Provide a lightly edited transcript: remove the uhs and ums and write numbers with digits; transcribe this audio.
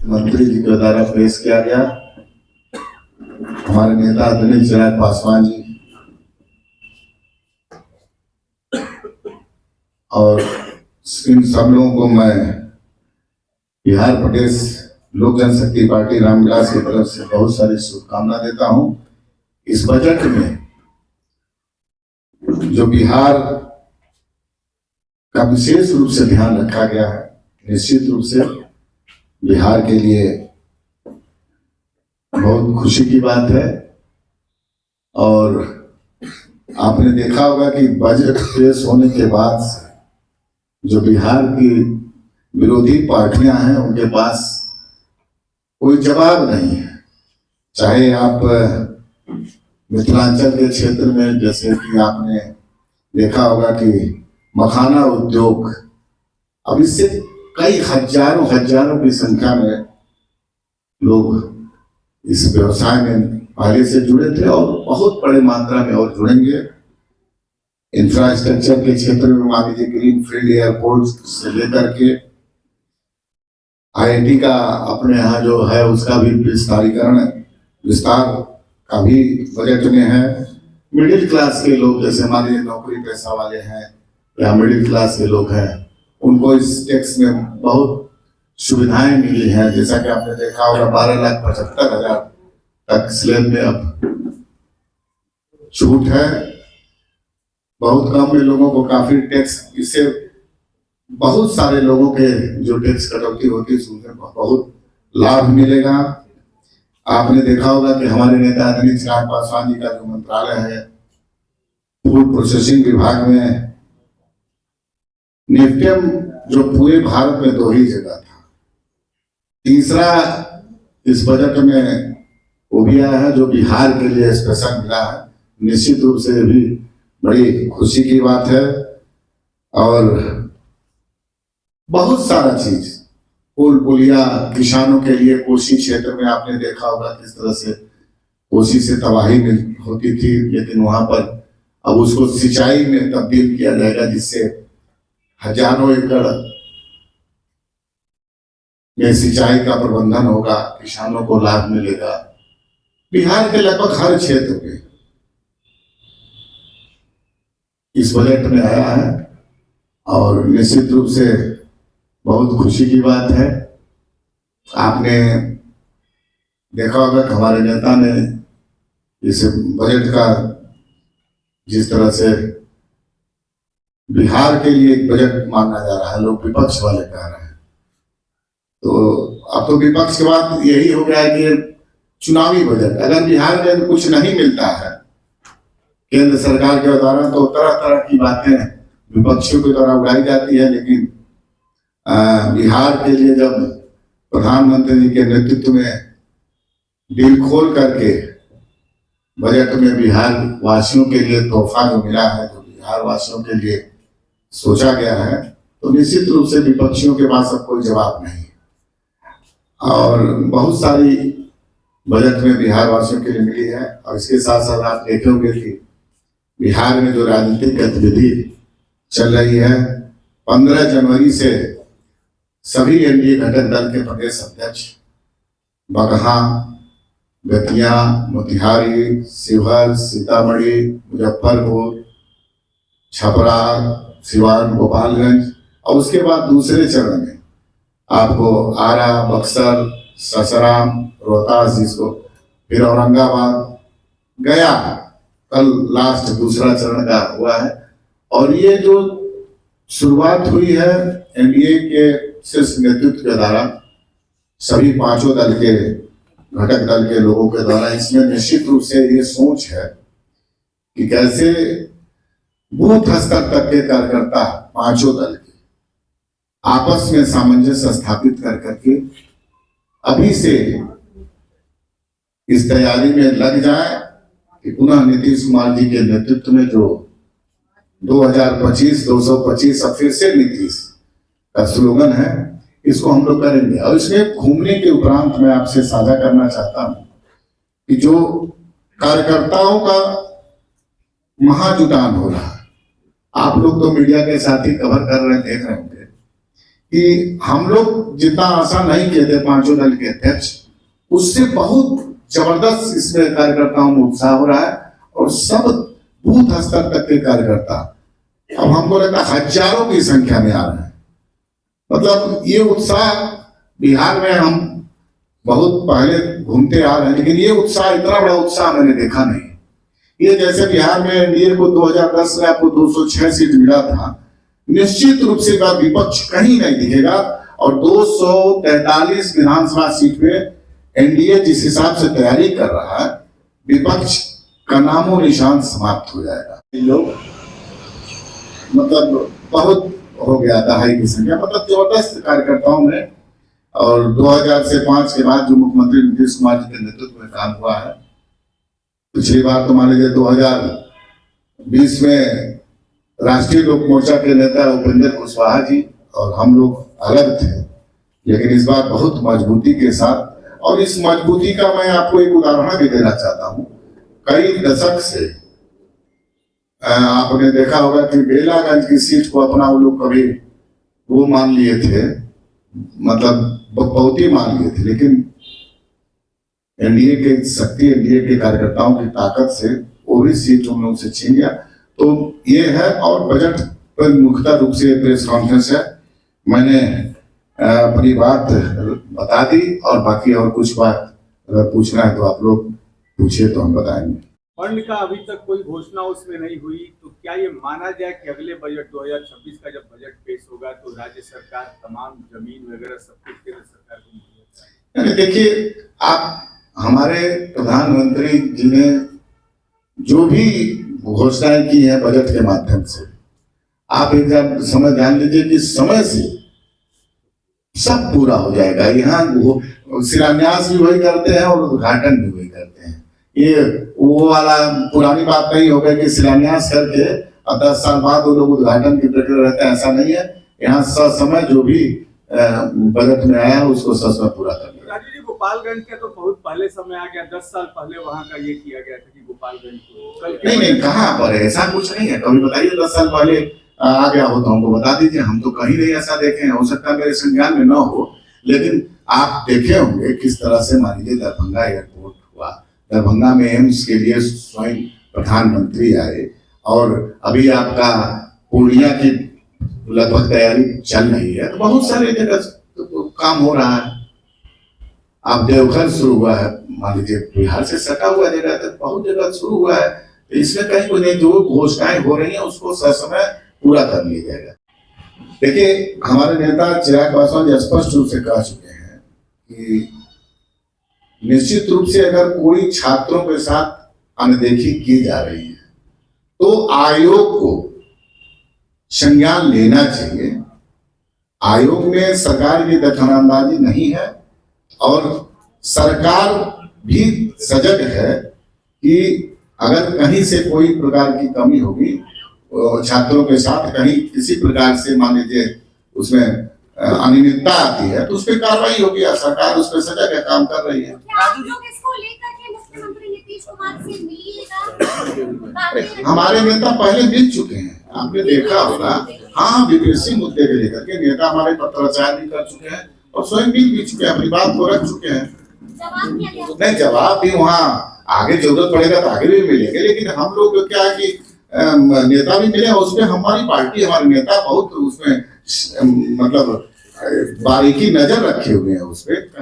मंत्री जी के द्वारा पेश किया गया। हमारे नेता आदरणीय चिराग पासवान जी और इन सब लोगों को मैं बिहार प्रदेश लोक जनशक्ति पार्टी रामविलास की तरफ से बहुत सारी शुभकामना देता हूं। इस बजट में जो बिहार का विशेष रूप से ध्यान रखा गया है, निश्चित रूप से बिहार के लिए बहुत खुशी की बात है। और आपने देखा होगा कि बजट पेश होने के बाद जो बिहार की विरोधी पार्टियां हैं उनके पास कोई जवाब नहीं है। चाहे आप मिथिलांचल के क्षेत्र में, जैसे कि आपने देखा होगा कि मखाना उद्योग, अब इससे कई हजारों की संख्या में लोग इस व्यवसाय में पहले से जुड़े थे और बहुत बड़ी मात्रा में और जुड़ेंगे। इंफ्रास्ट्रक्चर के क्षेत्र में मान लीजिए ग्रीन फील्ड एयरपोर्ट से लेकर के IIT का अपने यहाँ जो है उसका भी विस्तार का भी बजट में है। मिडिल क्लास के लोग, जैसे हमारे नौकरी पैसा वाले हैं या मिडिल क्लास के लोग हैं, उनको इस टैक्स में बहुत सुविधाएं मिली हैं। जैसा कि आपने देखा होगा 12,75,000 तक स्लैब में अब छूट है। बहुत कम में लोगों को काफी टैक्स, इससे बहुत सारे लोगों के जो टैक्स कटौती होती है उसमें बहुत लाभ मिलेगा। आपने देखा होगा कि हमारे नेता आदरणीय चिराग पासवान जी का जो मंत्रालय है, फूड प्रोसेसिंग विभाग में नेफ्टेम जो पूरे भारत में 2 ही जगह था, तीसरा इस बजट में वो भी आया है जो बिहार के लिए स्पेशल मिला है। निश्चित रूप से भी बड़ी खुशी की बात है। और बहुत सारा चीज, पुल पुलिया, किसानों के लिए कोसी क्षेत्र में आपने देखा होगा किस तरह से कोसी से तबाही में होती थी, लेकिन वहां पर अब उसको सिंचाई में तब्दील किया जाएगा, जिससे हजारों एकड़ में सिंचाई का प्रबंधन होगा, किसानों को लाभ मिलेगा। बिहार के लगभग हर क्षेत्र में इस बजट में आया है और निश्चित रूप से बहुत खुशी की बात है। आपने देखा होगा कि हमारे नेता ने इस बजट का जिस तरह से बिहार के लिए एक बजट माना जा रहा है, लोग विपक्ष वाले कह रहे हैं, तो अब तो विपक्ष के बाद यही हो गया है कि चुनावी बजट। अगर बिहार में कुछ नहीं मिलता है केंद्र सरकार के द्वारा, तो तरह तरह की बातें विपक्षियों के द्वारा उड़ाई जाती है। लेकिन बिहार के लिए जब प्रधानमंत्री जी के नेतृत्व में दिल खोल करके बजट में बिहार वासियों के लिए तोहफा जो मिला है, जो बिहार वासियों के लिए सोचा गया है, तो निश्चित रूप से विपक्षियों के पास अब कोई जवाब नहीं। और बहुत सारी बजट में बिहार वासियों के लिए मिली है। और इसके साथ साथ आप देखे होंगे कि बिहार में जो राजनीतिक गतिविधि चल रही है, 15 जनवरी से सभी एनडीए घटक दल के प्रदेश अध्यक्ष बगहा, बेतिया, मोतिहारी, शिवहर, सीतामढ़ी, मुजफ्फरपुर, छपरा, सिवान, गोपालगंज और उसके बाद दूसरे चरण में आपको आरा, बक्सर, सासाराम, रोहतास, जिसको फिर औरंगाबाद, गया, कल लास्ट दूसरा चरण का हुआ है। और ये जो शुरुआत हुई है एनडीए के शीर्ष नेतृत्व के द्वारा, सभी 5 दल के घटक दल के लोगों के द्वारा, इसमें निश्चित रूप से ये सोच है कि कैसे बूथ स्तर तक के कार्यकर्ता 5 दल के आपस में सामंजस्य स्थापित कर करके अभी से इस तैयारी में लग जाए कि पुनः नीतीश कुमार जी के नेतृत्व में जो 2025 225 अब फिर से नीतीश का स्लोगन है, इसको हम लोग करेंगे। और इसमें घूमने के उपरांत मैं आपसे साझा करना चाहता हूं कि जो कार्यकर्ताओं का महाजुटान हो रहा है, आप लोग तो मीडिया के साथ ही कवर कर रहे, देख रहे होंगे कि हम लोग जितना आशा नहीं किए थे पांचों दल के अध्यक्ष, उससे बहुत जबरदस्त इसमें कार्यकर्ताओं में उत्साह हो रहा है। और सब बूथ स्तर तक के कार्यकर्ता अब हमको लगता है हजारों की संख्या में आ रहे हैं। मतलब ये उत्साह बिहार में हम बहुत पहले घूमते आ रहे हैं, लेकिन ये उत्साह, इतना बड़ा उत्साह मैंने देखा नहीं। ये जैसे बिहार में एनडीए को 2010 में आपको 206 सीट मिला था, निश्चित रूप से विपक्ष कहीं नहीं दिखेगा। और 243 विधानसभा सीट पे एनडीए जिस हिसाब से तैयारी कर रहा है, विपक्ष का नामो निशान समाप्त हो जाएगा। लोग मतलब बहुत हो गया दहाई की संख्या, मतलब जबरदस्त कार्यकर्ताओं में। और 2000 से 5 के बाद जो मुख्यमंत्री नीतीश कुमार जी के नेतृत्व में काम हुआ है, पिछली बार तो मान लीजिए 2020 में राष्ट्रीय लोक मोर्चा के नेता उपेंद्र कुशवाहा जी और हम लोग अलग थे, लेकिन इस बार बहुत मजबूती के साथ। और इस मजबूती का मैं आपको एक उदाहरण भी देना चाहता हूँ। कई दशक से आपने देखा होगा कि बेलागंज की सीट को अपना वो लोग कभी वो मान लिए थे, मतलब बहुत ही मान लिए थे, लेकिन एनडीए के शक्ति, एनडीए के कार्यकर्ताओं की ताकत से वो भी सीट उन लोगों से छीन गया। तो ये है। और बजट पर मुख्य रूप से प्रेस कॉन्फ्रेंस है, मैंने अपनी बात बता दी। और बाकी और कुछ बात अगर पूछना है तो आप लोग पूछिए तो हम बताएंगे। फंड का अभी तक कोई घोषणा उसमें नहीं हुई, तो क्या ये माना जाए कि अगले बजट 2026 का जब बजट पेश होगा तो राज्य सरकार तमाम जमीन वगैरह सब कुछ केंद्र सरकार को मुहैया? देखिए, आप हमारे प्रधानमंत्री जी ने जो भी घोषणाएं की है बजट के माध्यम से, आप एक समय ध्यान लीजिए कि समय से सब पूरा हो जाएगा। यहाँ शिलान्यास भी वही करते हैं और उद्घाटन भी वही करते हैं। ये वो वाला पुरानी बात नहीं होगा कि शिलान्यास करके और 10 साल बाद वो लोग उद्घाटन की प्रक्रिया रहते हैं, ऐसा नहीं है। यहाँ समय जो भी बजट में आया उसको समय पूरा कर दिया। राजू जी, गोपालगंज के तो बहुत पहले समय आ गया, 10 साल पहले वहाँ का ये किया गया था कि गोपालगंज को नहीं कहाँ पर है, ऐसा कुछ नहीं है। कभी बताइए 10 साल पहले आ गया हो तो हमको बता दीजिए, हम तो कहीं नहीं ऐसा देखे हैं। हो सकता है मेरे संज्ञान में न हो, लेकिन आप देखे होंगे किस तरह से मान लीजिए दरभंगा एयरपोर्ट हुआ, दरभंगा में एम्स के लिए स्वयं प्रधानमंत्री आए। और अभी आपका पूर्णिया की लगभग तैयारी चल रही है, तो बहुत सारे जगह काम हो रहा है। आप देवघर शुरू हुआ है, मान लीजिए बिहार से सटा हुआ जगह तक बहुत जगह शुरू हुआ है। तो इसमें कहीं कोई नहीं, जो घोषणाएं हो रही हैं उसको समय पूरा कर लिया जाएगा। देखिए, हमारे नेता चिराग पासवान जी स्पष्ट रूप से कह चुके हैं कि निश्चित रूप से अगर कोई छात्रों के साथ अनदेखी की जा रही है तो आयोग को संज्ञान लेना चाहिए। आयोग में सरकार की दखलंदाजी नहीं है और सरकार भी सजग है कि अगर कहीं से कोई प्रकार की कमी होगी छात्रों के साथ, कहीं किसी प्रकार से मान लीजिए उसमें अनियमितता आती है तो उस पर कार्रवाई होगी। सरकार उस पर सजग है, काम कर रही है। हमारे नेता पहले मिल चुके हैं, आपने देखा होगा। हाँ, विदेशी मुद्दे के लेकर के नेता हमारे पत्राचार भी कर चुके हैं और स्वयं मिल भी चुके हैं, अपनी बात को रख चुके हैं। नहीं, जवाब भी वहाँ आगे जरूरत पड़ेगा तो आगे भी मिलेंगे, लेकिन हम लोग क्या है कि नेता भी मिले, उसमें हमारी पार्टी, हमारे नेता बहुत उसमें मतलब बारीकी नजर रखे हुए हैं उस पर।